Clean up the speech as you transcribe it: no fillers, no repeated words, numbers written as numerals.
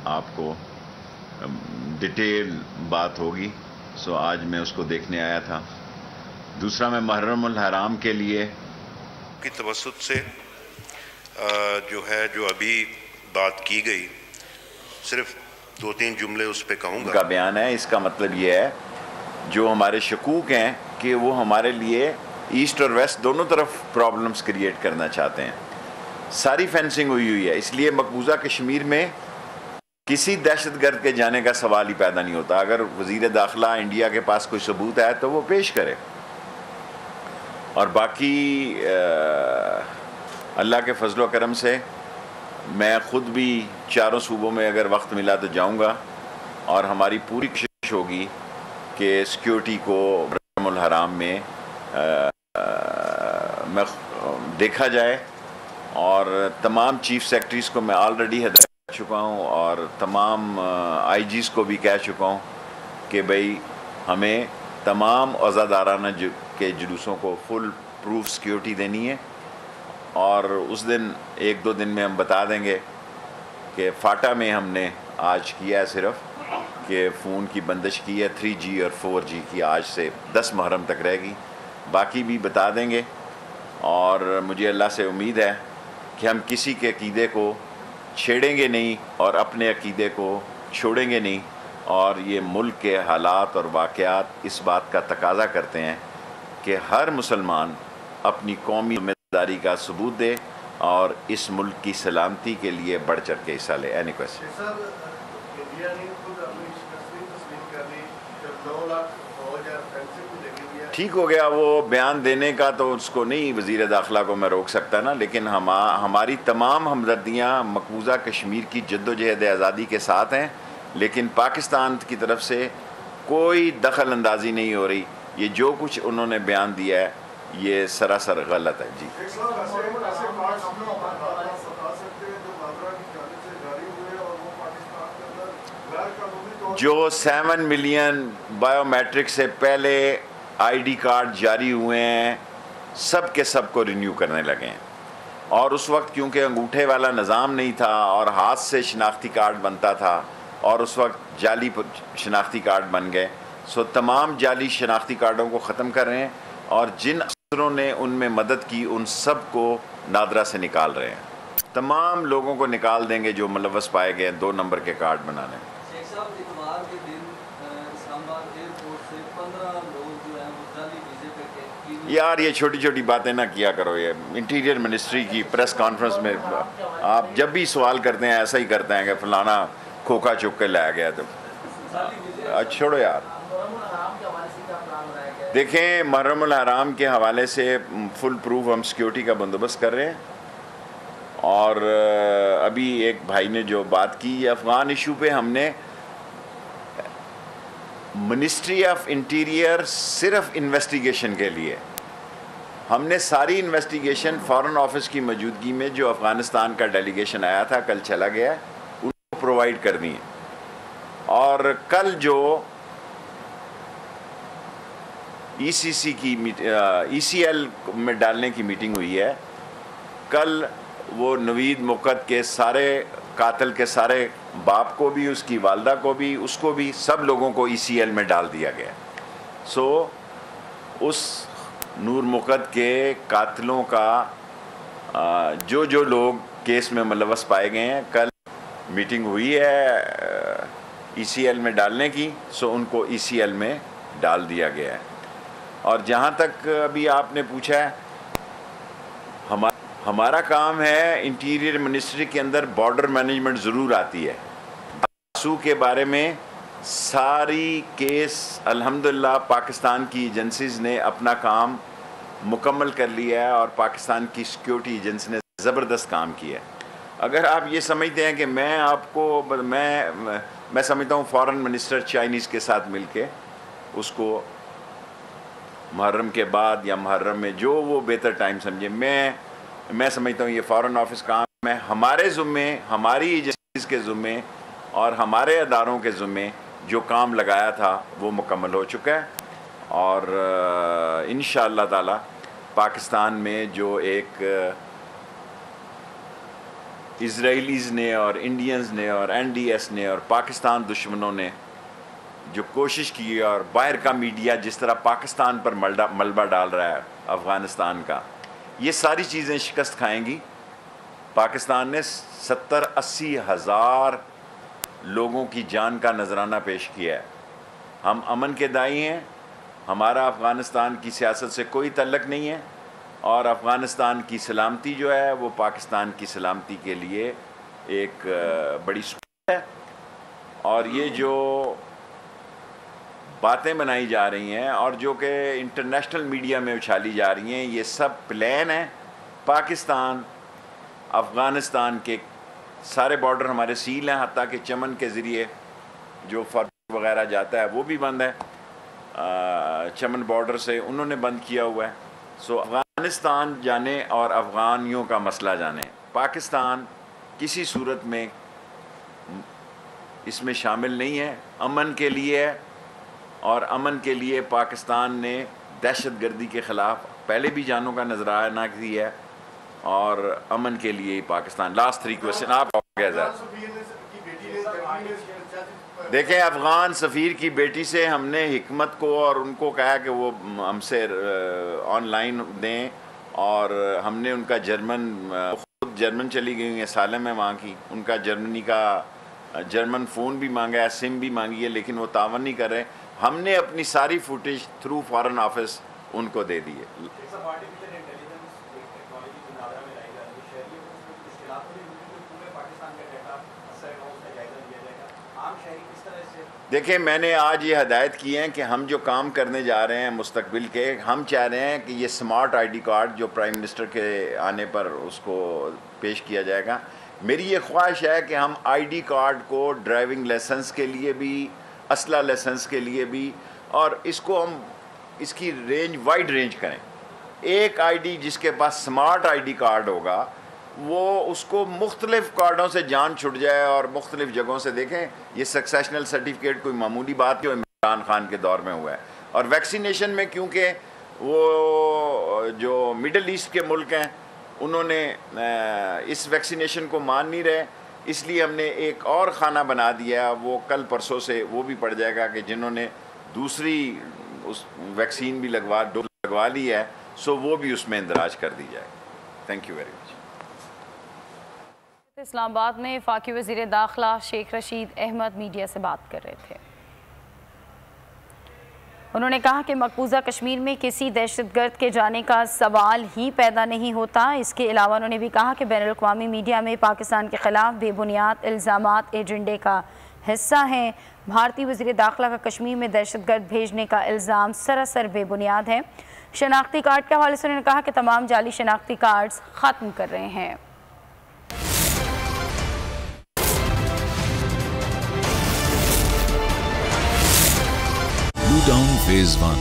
آپ کو ڈیٹیل بات ہوگی. سو آج میں اس کو دیکھنے آیا تھا. دوسرا میں محرم الحرام کے لیے کی توسط سے جو ابھی بات کی گئی، صرف 2-3 جملے اس پہ کہوں گا. کا بیان ہے. اس کا مطلب یہ ہے جو ہمارے شکوک ہیں کہ وہ ہمارے لیے ایسٹ اور ویسٹ دونوں طرف پرابلمز کریٹ کرنا چاہتے ہیں. ساری فینسنگ ہوئی ہے، اس لیے مقبوضہ کشمیر میں کسی دہشت گرد کے جانے کا سوال ہی پیدا نہیں ہوتا. اگر وزیر داخلہ انڈیا کے پاس کوئی ثبوت ہے تو وہ پیش کرے. اور باقی اللہ کے فضل و کرم سے میں خود بھی چاروں صوبوں میں اگر وقت ملا تو جاؤں گا، اور ہماری پوری کوشش ہوگی کہ سیکیورٹی کو محرم الحرام میں دیکھا جائے. اور تمام چیف سیکرٹریز کو میں آلریڈی ہدایت کر چکا ہوں، اور تمام آئی جیز کو بھی کہہ چکا ہوں کہ بھئی ہمیں تمام عزادارانہ کے جلوسوں کو فل پروف سیکیورٹی دینی ہے. اور اس دن 1-2 دن میں ہم بتا دیں گے کہ فاٹا میں ہم نے آج کیا ہے صرف کہ فون کی بندش کی ہے 3G اور 4G کی، آج سے 10 محرم تک رہے گی. باقی بھی بتا دیں گے. اور مجھے اللہ سے امید ہے کہ ہم کسی کے عقیدے کو چھیڑیں گے نہیں اور اپنے عقیدے کو چھوڑیں گے نہیں. اور یہ ملک کے حالات اور واقعات اس بات کا تقاضا کرتے ہیں کہ ہر مسلمان اپنی قومی ذمہ داری کا ثبوت دے اور اس ملک کی سلامتی کے لیے بڑھ چڑھ کے حصہ لے. Any question? ٹھیک ہو گیا، وہ بیان دینے کا تو اس کو نہیں، وزیر داخلہ کو میں روک سکتا نا، لیکن ہماری تمام ہمدردیاں مقبوضہ کشمیر کی جد و جہد آزادی کے ساتھ ہیں، لیکن پاکستان کی طرف سے کوئی دخل اندازی نہیں ہو رہی. یہ جو کچھ انہوں نے بیان دیا ہے یہ سراسر غلط ہے. جی جو 7 ملین بائیو میٹرک سے پہلے آئی ڈی کارڈ جاری ہوئے ہیں سب کے سب کو رینیو کرنے لگے ہیں. اور اس وقت کیونکہ انگوٹھے والا نظام نہیں تھا اور ہاتھ سے شناختی کارڈ بنتا تھا، اور اس وقت جعلی شناختی کارڈ بن گئے. سو تمام جعلی شناختی کارڈوں کو ختم کر رہے ہیں، اور جن افسروں نے ان میں مدد کی ان سب کو نادرا سے نکال رہے ہیں. تمام لوگوں کو نکال دیں گے جو ملوث پائے گئے 2 نمبر کے کارڈ بنانے. شیخ صاحب، اتوار کے دن اسلام آباد ایئرپورٹ سے 15 لوگ جو ہیں وہ جعلی ویزے پہ یار یہ چھوٹی چھوٹی باتیں نہ کیا کرو. یہ انٹیریئر منسٹری کی پریس کانفرنس میں آپ جب بھی سوال کرتے ہیں ایسا ہی کرتے ہیں کہ فلانا کھوکھا چک کے لایا گیا. تو چھوڑو یار. دیکھیں محرم الحرام کے حوالے سے فل پروف ہم سیکیورٹی کا بندوبست کر رہے ہیں. اور ابھی ایک بھائی نے جو بات کی افغان ایشو پہ، ہم نے منسٹری آف انٹیریئر صرف انویسٹیگیشن کے لیے ہم نے ساری انویسٹیگیشن فارن آفس کی موجودگی میں جو افغانستان کا ڈیلیگیشن آیا تھا کل چلا گیا ان کو پرووائڈ کر دی ہے. اور کل جو ECC کی ECL میں ڈالنے کی میٹنگ ہوئی ہے، کل وہ نوید مقد کے سارے قاتل کے سارے باپ کو بھی، اس کی والدہ کو بھی، اس کو بھی، سب لوگوں کو ECL میں ڈال دیا گیا. سو اس نور مقد کے قاتلوں کا جو لوگ کیس میں ملوث پائے گئے ہیں، کل میٹنگ ہوئی ہے ECL میں ڈالنے کی. سو ان کو ECL میں ڈال دیا گیا ہے. اور جہاں تک ابھی آپ نے پوچھا ہے، ہمارا کام ہے انٹیریئر منسٹری کے اندر بارڈر مینجمنٹ ضرور آتی ہے. آسو کے بارے میں ساری کیس الحمدللہ پاکستان کی ایجنسیز نے اپنا کام مکمل کر لیا ہے، اور پاکستان کی سیکیورٹی ایجنسی نے زبردست کام کیا ہے. اگر آپ یہ سمجھتے ہیں کہ میں آپ کو میں سمجھتا ہوں فارن منسٹر چائنیز کے ساتھ مل کے اس کو محرم کے بعد یا محرم میں جو وہ بہتر ٹائم سمجھے، میں سمجھتا ہوں یہ فارن آفس کام ہے. ہمارے ذمے، ہماری ایجنسیز کے ذمے اور ہمارے اداروں کے ذمے جو کام لگایا تھا وہ مکمل ہو چکا ہے. اور انشاءاللہ تعالی پاکستان میں جو ایک اسرائیلیز نے اور انڈینز نے اور NDS نے اور پاکستان دشمنوں نے جو کوشش کی اور باہر کا میڈیا جس طرح پاکستان پر ملبہ ڈال رہا ہے افغانستان کا، یہ ساری چیزیں شکست کھائیں گی۔ پاکستان نے 70-80 ہزار لوگوں کی جان کا نذرانہ پیش کیا ہے۔ ہم امن کے دائی ہیں، ہمارا افغانستان کی سیاست سے کوئی تعلق نہیں ہے، اور افغانستان کی سلامتی جو ہے وہ پاکستان کی سلامتی کے لیے ایک بڑی سہولت ہے۔ اور یہ جو باتیں بنائی جا رہی ہیں اور جو کہ انٹرنیشنل میڈیا میں اچھالی جا رہی ہیں، یہ سب پلان ہیں۔ پاکستان افغانستان کے سارے بارڈر ہمارے سیل ہیں، حتیٰ کہ چمن کے ذریعے جو فرق وغیرہ جاتا ہے وہ بھی بند ہے، چمن بارڈر سے انہوں نے بند کیا ہوا ہے۔ سو افغانستان جانے اور افغانیوں کا مسئلہ جانے، پاکستان کسی صورت میں اس میں شامل نہیں ہے، امن کے لیے ہے، اور امن کے لیے پاکستان نے دہشت گردی کے خلاف پہلے بھی جانوں کا نذرانہ کیا ہے، اور امن کے لیے ہی پاکستان۔ لاسٹ 3 کویسچن آپ دیکھیں، افغان سفیر کی بیٹی سے ہم نے حکمت کو اور ان کو کہا کہ وہ ہم سے آن لائن دیں، اور ہم نے ان کا خود جرمن چلی گئی ہیں، سالم ہے وہاں کی، ان کا جرمنی کا جرمن فون بھی مانگا ہے، سم بھی مانگی ہے، لیکن وہ تعاون نہیں کر رہے۔ ہم نے اپنی ساری footage through foreign office in کو دے دی ہے۔ دیکھیں، میں نے آج یہ ہدایت کی ہے کہ ہم جو کام کرنے جا رہے ہیں مستقبل کے، ہم چاہ رہے ہیں کہ یہ سمارٹ ID کارڈ جو پرائم منسٹر کے آنے پر اس کو پیش کیا جائے گا، میری یہ خواہش ہے کہ ہم ID کارڈ کو ڈرائیونگ لائسنس کے لیے بھی، اسلحہ لائسنس کے لیے بھی، اور اس کو ہم اس کی رینج وائڈ رینج کریں۔ ایک ID جس کے پاس سمارٹ ID کارڈ ہوگا، وہ اس کو مختلف کارڈوں سے جان چھٹ جائے، اور مختلف جگہوں سے دیکھیں، یہ سکسیشنل سرٹیفکیٹ کوئی معمولی بات جو عمران خان کے دور میں ہوا ہے۔ اور ویکسینیشن میں کیونکہ وہ جو مڈل ایسٹ کے ملک ہیں انہوں نے اس ویکسینیشن کو مان نہیں رہے، اس لیے ہم نے ایک اور خانہ بنا دیا، وہ کل پرسوں سے وہ بھی پڑ جائے گا کہ جنہوں نے دوسری اس ویکسین بھی لگوا لی ہے، سو وہ بھی اس میں اندراج کر دی جائے۔ Thank you very much. Islamabad میں وفاقی وزیر داخلہ شیخ رشید احمد میڈیا سے بات کر رہے تھے۔ انہوں نے کہا کہ مقبوضہ کشمیر میں کسی دہشت گرد کے جانے کا سوال ہی پیدا نہیں ہوتا۔ اس کے علاوہ انہوں نے بھی کہا کہ بین الاقوامی میڈیا میں پاکستان کے خلاف بے بنیاد الزامات ایجنڈے کا حصہ ہیں۔ بھارتی وزیر داخلہ کا کشمیر میں دہشت گرد بھیجنے کا الزام سراسر بے بنیاد ہے۔ شناختی کارڈ کے حوالے سے انہوں نے کہا کہ تمام جعلی شناختی کارڈز ختم کر رہے ہیں۔ Blue Down Phase 1